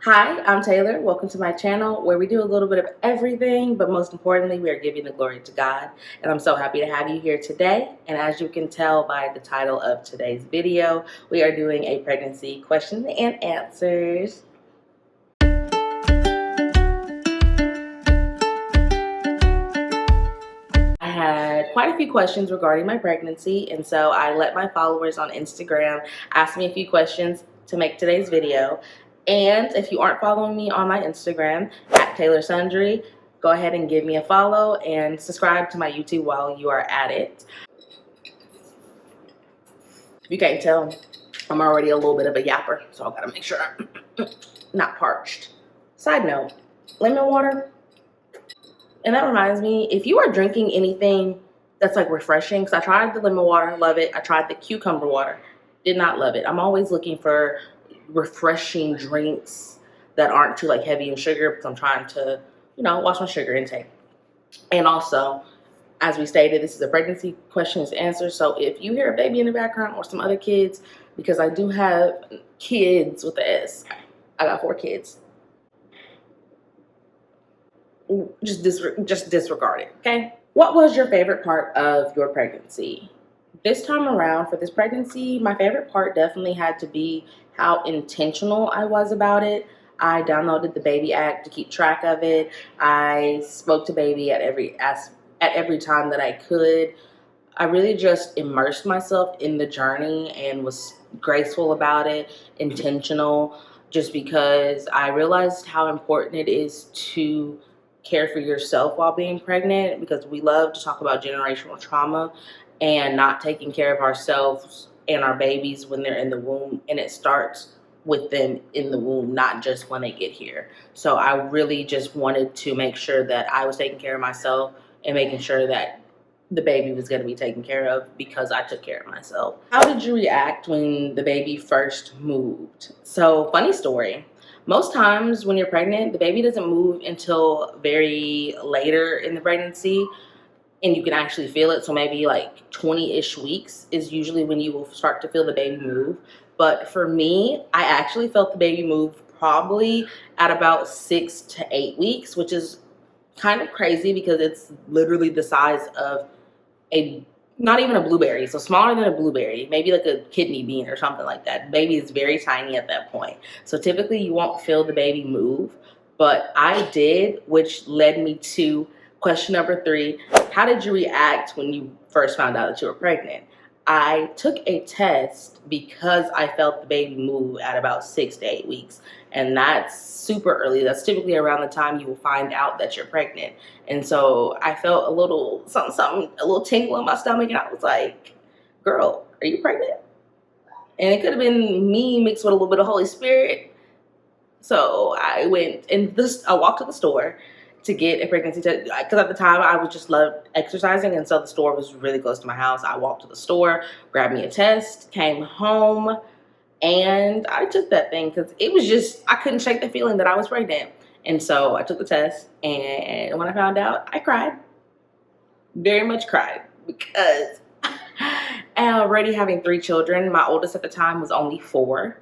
Hi, I'm Taylor. Welcome to my channel where we do a little bit of everything, but most importantly, we are giving the glory to God. And I'm so happy to have you here today. And as you can tell by the title of today's video, we are doing a pregnancy question and answers. I had quite a few questions regarding my pregnancy, and so I let my followers on Instagram ask me a few questions to make today's video. And if you aren't following me on my Instagram at Taylor Sundry, go ahead and give me a follow and subscribe to my YouTube while you are at it. If you can't tell, I'm already a little bit of a yapper, so I gotta make sure I'm not parched. Side note, lemon water. And that reminds me, if you are drinking anything that's like refreshing, because I tried the lemon water, love it. I tried the cucumber water, did not love it. I'm always looking for refreshing drinks that aren't too like heavy in sugar because I'm trying to, watch my sugar intake. And also, as we stated, this is a pregnancy questions and answers. So if you hear a baby in the background or some other kids, because I do have kids with the S, I got 4 kids. Just disregard it, okay? What was your favorite part of your pregnancy? This time around for this pregnancy, my favorite part definitely had to be how intentional I was about it. I downloaded the baby app to keep track of it. I spoke to baby at every time that I could. I really just immersed myself in the journey and was graceful about it, intentional, just because I realized how important it is to care for yourself while being pregnant, because we love to talk about generational trauma and not taking care of ourselves and our babies when they're in the womb, and it starts with them in the womb, not just when they get here. So I really just wanted to make sure that I was taking care of myself and making sure that the baby was going to be taken care of because I took care of myself. How did you react when the baby first moved? So, funny story. Most times when you're pregnant, the baby doesn't move until very later in the pregnancy, and you can actually feel it. So maybe like 20-ish weeks is usually when you will start to feel the baby move. But for me, I actually felt the baby move probably at about 6 to 8 weeks, which is kind of crazy because it's literally the size of not even a blueberry, so smaller than a blueberry, maybe like a kidney bean or something like that. Baby is very tiny at that point. So typically you won't feel the baby move, but I did, which led me to question number 3. How did you react when you first found out that you were pregnant? I took a test because I felt the baby move at about 6 to 8 weeks. And that's super early. That's typically around the time you will find out that you're pregnant. And so I felt a little something, a little tingle in my stomach. And I was like, girl, are you pregnant? And it could have been me mixed with a little bit of Holy Spirit. So I walked to the store to get a pregnancy test, because at the time I was just loved exercising, and so the store was really close to my house. I walked to the store, grabbed me a test, came home, and I took that thing because it was just, I couldn't shake the feeling that I was pregnant. And so I took the test, and when I found out, I cried. Very much cried, because already having 3 children, my oldest at the time was only 4.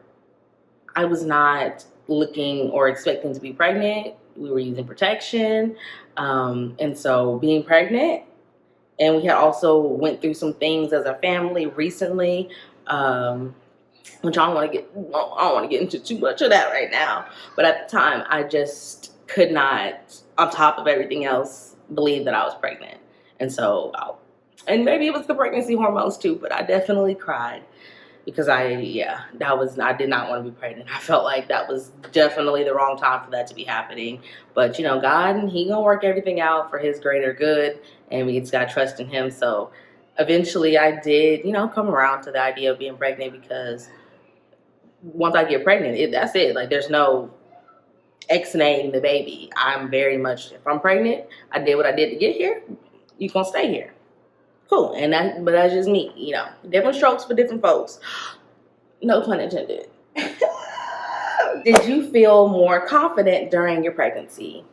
I was not looking or expecting to be pregnant. We were using protection. And so being pregnant, and we had also went through some things as a family recently, which I don't want to get into too much of that right now. But at the time, I just could not, on top of everything else, believe that I was pregnant. And so, and maybe it was the pregnancy hormones too, but I definitely cried. Because I did not want to be pregnant. I felt like that was definitely the wrong time for that to be happening. But, God, he gonna work everything out for his greater good, and we just gotta trust in him. So eventually I did, come around to the idea of being pregnant, because once I get pregnant, that's it. Like, there's no X-naying the baby. I'm very much, if I'm pregnant, I did what I did to get here, you're gonna stay here. Cool. But that's just me, different strokes for different folks. No pun intended. Did you feel more confident during your pregnancy?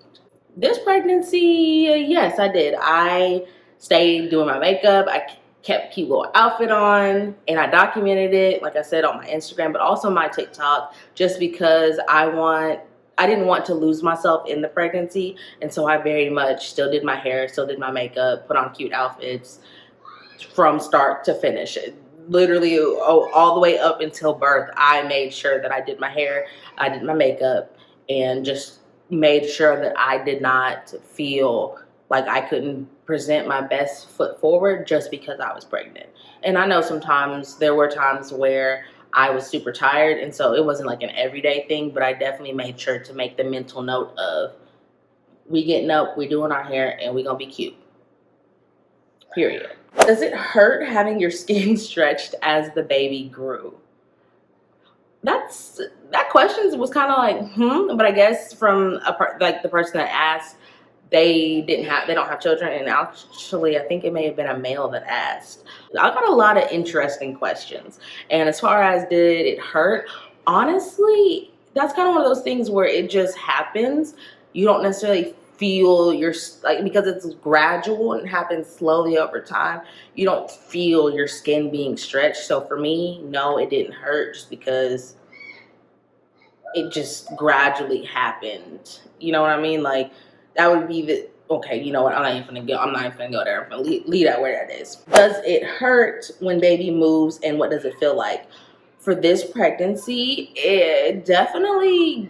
This pregnancy, yes, I did. I stayed doing my makeup. I kept a cute little outfit on, and I documented it, like I said, on my Instagram, but also my TikTok, just because I want I didn't want to lose myself in the pregnancy, and so I very much still did my hair, still did my makeup, put on cute outfits from start to finish. Literally, all the way up until birth, I made sure that I did my hair, I did my makeup, and just made sure that I did not feel like I couldn't present my best foot forward just because I was pregnant. And I know sometimes there were times where I was super tired, and so it wasn't like an everyday thing, but I definitely made sure to make the mental note of we getting up, we doing our hair, and we gonna be cute. Period. Does it hurt having your skin stretched as the baby grew? That's that question was kind of like, but I guess from like the person that asked, they don't have children, and actually I think it may have been a male that asked. I got a lot of interesting questions, and as far as did it hurt, honestly, that's kind of one of those things where it just happens. You don't necessarily feel your like, because it's gradual and happens slowly over time, you don't feel your skin being stretched. So for me, no, it didn't hurt just because it just gradually happened. You know what I mean? Like that would be the okay. You know what? I'm not even gonna go there. I'm gonna leave that where that is. Does it hurt when baby moves, and what does it feel like? For this pregnancy, it definitely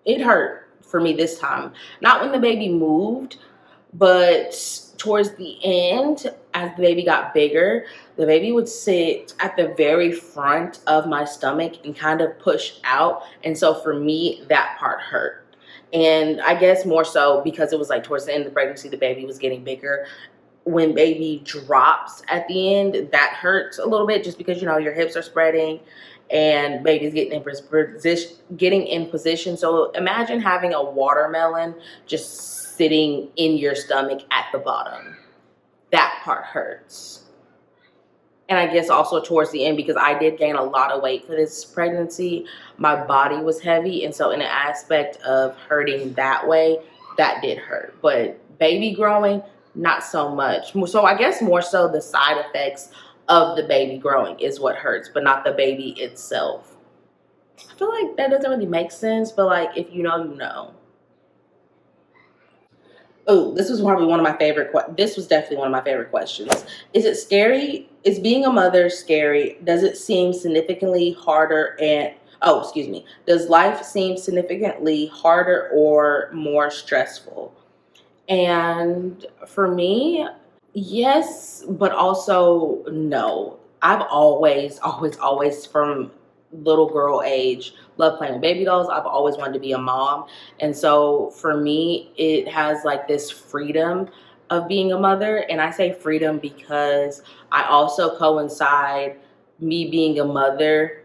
it hurt for me this time. Not when the baby moved, but towards the end, as the baby got bigger, the baby would sit at the very front of my stomach and kind of push out. And so for me, that part hurt. And I guess more so because it was like towards the end of the pregnancy, the baby was getting bigger. When baby drops at the end, that hurts a little bit just because, your hips are spreading and baby's getting in position. So imagine having a watermelon just sitting in your stomach at the bottom. That part hurts. And I guess also towards the end, because I did gain a lot of weight for this pregnancy, my body was heavy. And so in an aspect of hurting that way, that did hurt. But baby growing, not so much. So I guess more so the side effects of the baby growing is what hurts, but not the baby itself. I feel like that doesn't really make sense, but like if you know, you know. Oh, this was probably one of my favorite. This was definitely one of my favorite questions. Is it scary? Is being a mother scary? Does it seem significantly harder? And oh, excuse me. Does life seem significantly harder or more stressful? And for me, yes, but also no. I've always from little girl age loved playing with baby dolls. I've always wanted to be a mom. And so for me, it has like this freedom of being a mother. And I say freedom because I also coincide me being a mother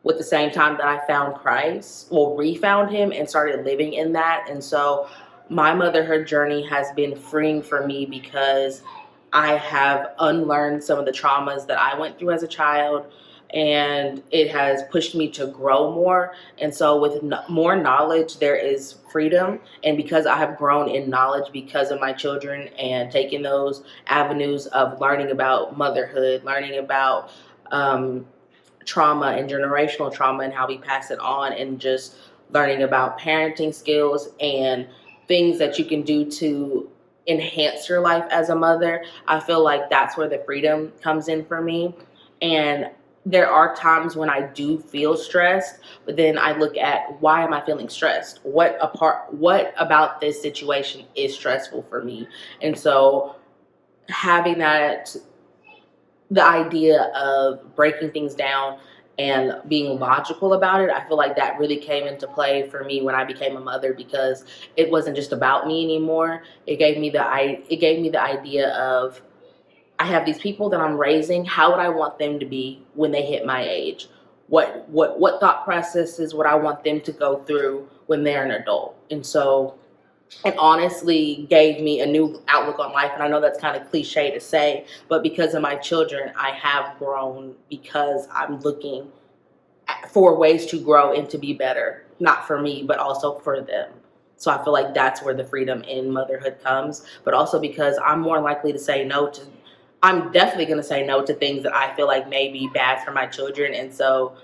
with the same time that I found Christ, well, refound him and started living in that. And so my motherhood journey has been freeing for me because I have unlearned some of the traumas that I went through as a child, and it has pushed me to grow more. And so with more knowledge, there is freedom. And because I have grown in knowledge because of my children and taking those avenues of learning about motherhood, learning about trauma and generational trauma and how we pass it on, and just learning about parenting skills and things that you can do to enhance your life as a mother, I feel like that's where the freedom comes in for me. And there are times when I do feel stressed, but then I look at why am I feeling stressed? What about this situation is stressful for me? And so having the idea of breaking things down and being logical about it, I feel like that really came into play for me when I became a mother, because it wasn't just about me anymore. It gave me the idea of, I have these people that I'm raising. How would I want them to be when they hit my age? What thought processes would I want them to go through when they're an adult? And so it honestly gave me a new outlook on life. And I know that's kind of cliche to say, but because of my children, I have grown because I'm looking for ways to grow and to be better, not for me, but also for them. So I feel like that's where the freedom in motherhood comes, but also because I'm more likely to say no to, I'm definitely going to say no to things that I feel like may be bad for my children. And so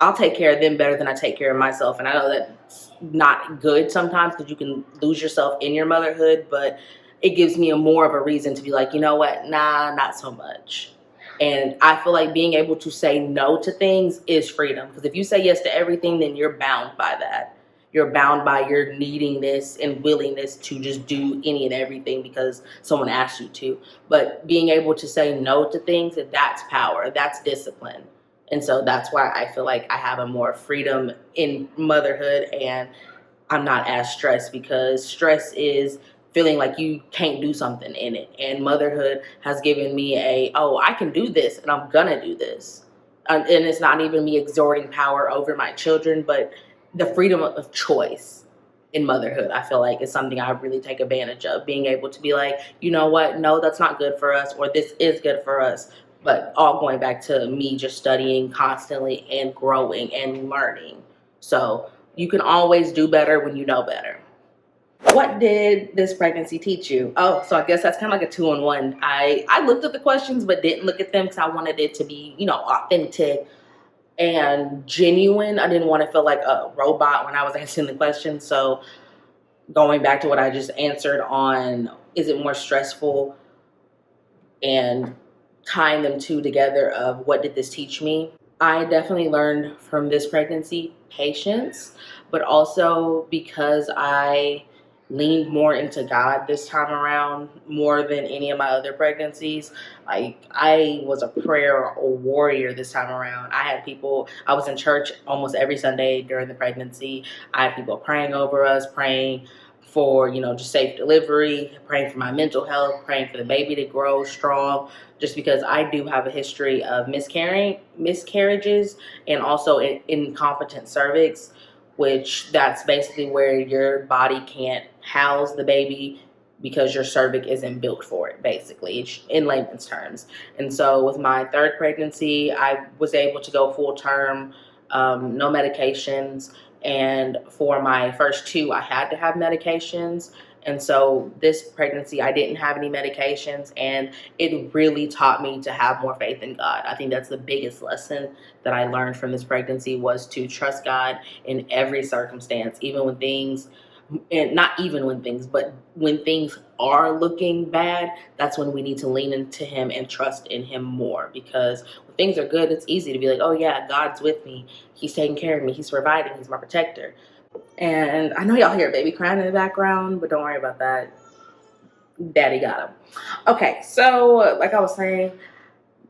I'll take care of them better than I take care of myself. And I know that's not good sometimes because you can lose yourself in your motherhood, but it gives me a more of a reason to be like, you know what? Nah, not so much. And I feel like being able to say no to things is freedom. Because if you say yes to everything, then you're bound by that. You're bound by your neediness and willingness to just do any and everything because someone asked you to. But being able to say no to things, that's power, that's discipline. And so that's why I feel like I have a more freedom in motherhood and I'm not as stressed because stress is feeling like you can't do something in it. And motherhood has given me oh, I can do this and I'm gonna do this. And it's not even me exerting power over my children, but the freedom of choice in motherhood, I feel like is something I really take advantage of. Being able to be like, you know what, no, that's not good for us, or this is good for us. But all going back to me just studying constantly and growing and learning. So you can always do better when you know better. What did this pregnancy teach you? Oh, so I guess that's kind of like a 2-in-1. I looked at the questions but didn't look at them because I wanted it to be, authentic and genuine. I didn't want to feel like a robot when I was answering the questions. So going back to what I just answered on, is it more stressful, and tying them two together of what did this teach me? I definitely learned from this pregnancy patience, but also because I leaned more into God this time around more than any of my other pregnancies. Like I was a prayer warrior this time around. I was in church almost every Sunday during the pregnancy. I had people praying over us, praying for, just safe delivery, praying for my mental health, praying for the baby to grow strong, just because I do have a history of miscarriages and also incompetent cervix, which that's basically where your body can't house the baby because your cervix isn't built for it, basically, in layman's terms. And so with my third pregnancy, I was able to go full term, no medications. And for my first two, I had to have medications. And so this pregnancy, I didn't have any medications, and it really taught me to have more faith in God. I think that's the biggest lesson that I learned from this pregnancy, was to trust God in every circumstance, even when things, and not even when things, but when things are looking bad, that's when we need to lean into Him and trust in Him more. Because when things are good, it's easy to be like, oh yeah, God's with me. He's taking care of me. He's providing. He's my protector. And I know y'all hear baby crying in the background, but don't worry about that. Daddy got him. Okay, so like I was saying,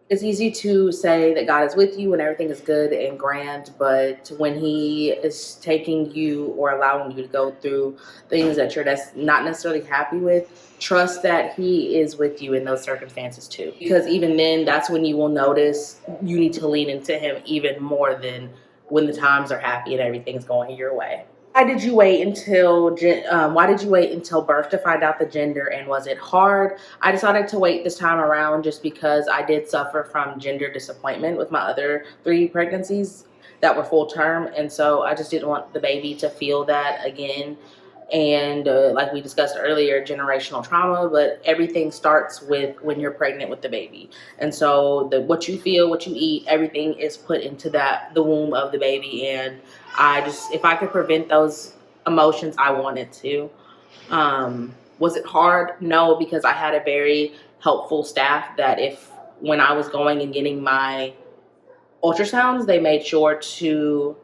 it's easy to say that God is with you and everything is good and grand, but when He is taking you or allowing you to go through things that you're not necessarily happy with, trust that He is with you in those circumstances too. Because even then, that's when you will notice you need to lean into Him even more than when the times are happy and everything's going your way. Why did you wait until birth to find out the gender, and was it hard? I decided to wait this time around just because I did suffer from gender disappointment with my other 3 pregnancies that were full term, and so I just didn't want the baby to feel that again. And like we discussed earlier, generational trauma, but everything starts with when you're pregnant with the baby. And so what you feel, what you eat, everything is put into the womb of the baby. And if I could prevent those emotions, I wanted to. Was it hard? No, because I had a very helpful staff that when I was going and getting my ultrasounds, they made sure to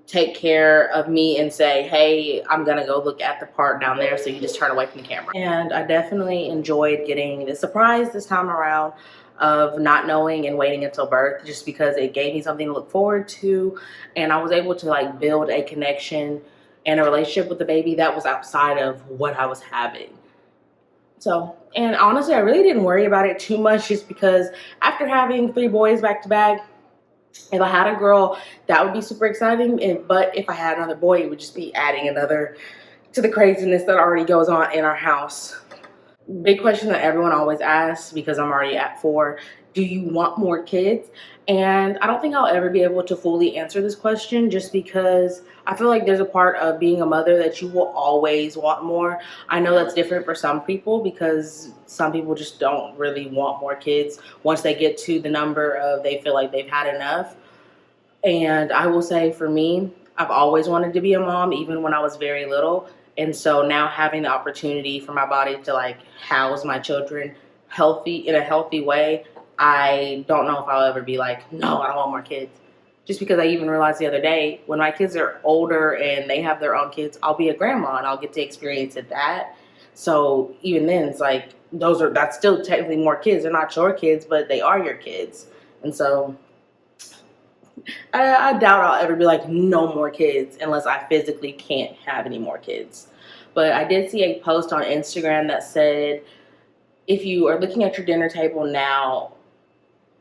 take care of me and say, hey, I'm gonna go look at the part down there, so you just turn away from the camera. And I definitely enjoyed getting the surprise this time around of not knowing and waiting until birth, just because it gave me something to look forward to, and I was able to build a connection and a relationship with the baby that was outside of what I was having. So, and honestly, I really didn't worry about it too much, just because after having 3 boys back to back, if I had a girl, that would be super exciting. But if I had another boy, it would just be adding another to the craziness that already goes on in our house. Big question that everyone always asks, because I'm already at 4, do you want more kids? And I don't think I'll ever be able to fully answer this question, just because I feel like there's a part of being a mother that you will always want more. I know that's different for some people, because some people just don't really want more kids once they get to the number of they feel like they've had enough. And I will say for me, I've always wanted to be a mom, even when I was very little. And so now having the opportunity for my body to like house my children healthy in a healthy way, I don't know if I'll ever be like, no, I don't want more kids. Just because I even realized the other day, when my kids are older and they have their own kids, I'll be a grandma and I'll get to experience that. So even then, it's like that's still technically more kids. They're not your kids, but they are your kids. And so I doubt I'll ever be like, no more kids unless I physically can't have any more kids. But I did see a post on Instagram that said, if you are looking at your dinner table now,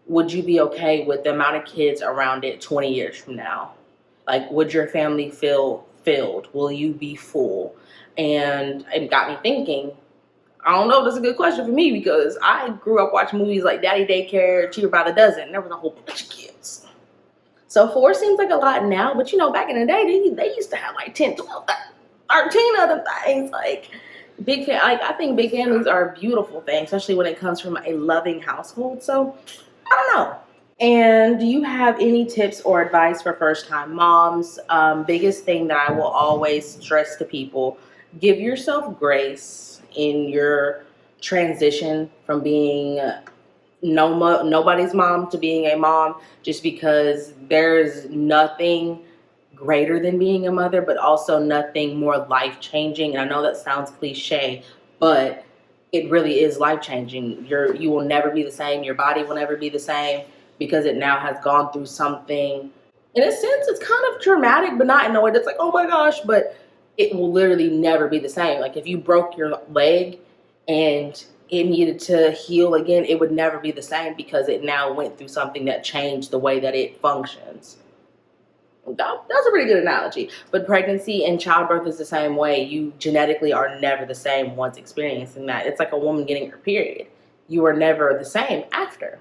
would you be okay with the amount of kids around it 20 years from now? Like, would your family feel filled? Will you be full? And it got me thinking, I don't know if that's a good question for me because I grew up watching movies like Daddy Daycare, Cheaper by the Dozen. There was a whole bunch of kids. So 4 seems like a lot now, but back in the day, they used to have like 10, 12, 13 other things. Like I think big families are a beautiful thing, especially when it comes from a loving household. So I don't know. And do you have any tips or advice for first-time moms? Biggest thing that I will always stress to people: give yourself grace in your transition from being nobody's mom to being a mom, just because there's nothing greater than being a mother, but also nothing more life-changing. And I know that sounds cliche, but it really is life-changing. You will never be the same. Your body will never be the same because it now has gone through something. In a sense, it's kind of traumatic, but not in a way that's like, oh my gosh, but it will literally never be the same. Like if you broke your leg and it needed to heal again, it would never be the same because it now went through something that changed the way that it functions. That's a pretty good analogy. But pregnancy and childbirth is the same way. You genetically are never the same once experiencing that. It's like a woman getting her period. You are never the same after.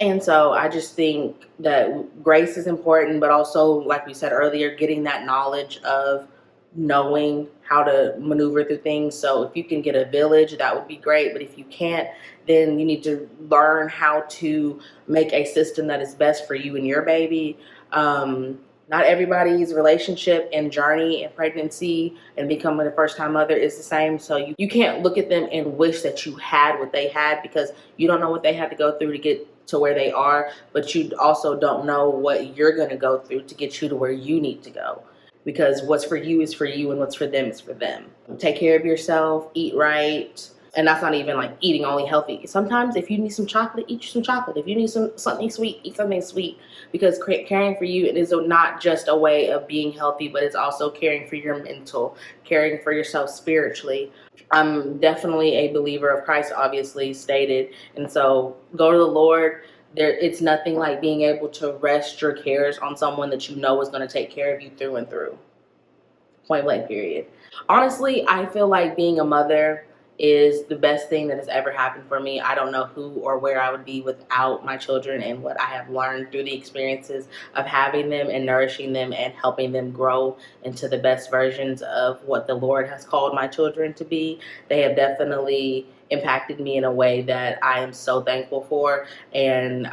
And so I just think that grace is important, but also, like we said earlier, getting that knowledge of knowing how to maneuver through things. So if you can get a village, that would be great. But if you can't, then you need to learn how to make a system that is best for you and your baby. Not everybody's relationship and journey and pregnancy and becoming a first-time mother is the same. So you can't look at them and wish that you had what they had, because you don't know what they had to go through to get to where they are, but you also don't know what you're going to go through to get you to where you need to go. Because what's for you is for you and what's for them is for them. Take care of yourself, eat right. And that's not even like eating only healthy. Sometimes if you need some chocolate, eat some chocolate. If you need something sweet, eat something sweet. Because caring for you, it is not just a way of being healthy, but it's also caring for your mental, caring for yourself spiritually. I'm definitely a believer of Christ, obviously stated. And so go to the Lord. It's nothing like being able to rest your cares on someone that you know is going to take care of you through and through. Point blank, period. Honestly, I feel like being a mother is the best thing that has ever happened for me. I don't know who or where I would be without my children and what I have learned through the experiences of having them and nourishing them and helping them grow into the best versions of what the Lord has called my children to be. They have definitely impacted me in a way that I am so thankful for. And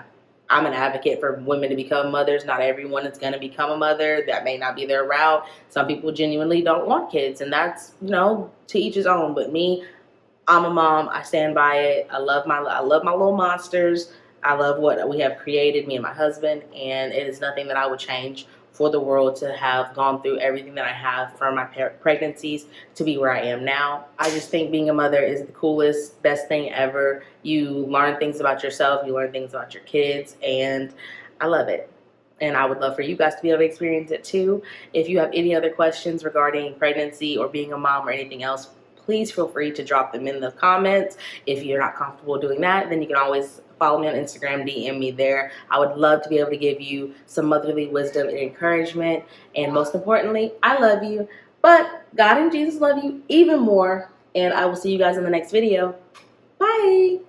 I'm an advocate for women to become mothers. Not everyone is going to become a mother. That may not be their route. Some people genuinely don't want kids, and that's, to each his own. But me, I'm a mom. I stand by it. I love my little monsters. I love what we have created, me and my husband, and it is nothing that I would change for the world to have gone through everything that I have from my pregnancies to be where I am now. I just think being a mother is the coolest, best thing ever. You learn things about yourself, you learn things about your kids, and I love it. And I would love for you guys to be able to experience it too. If you have any other questions regarding pregnancy or being a mom or anything else, please feel free to drop them in the comments. If you're not comfortable doing that, then you can always follow me on Instagram, DM me there. I would love to be able to give you some motherly wisdom and encouragement. And most importantly, I love you. But God and Jesus love you even more. And I will see you guys in the next video. Bye.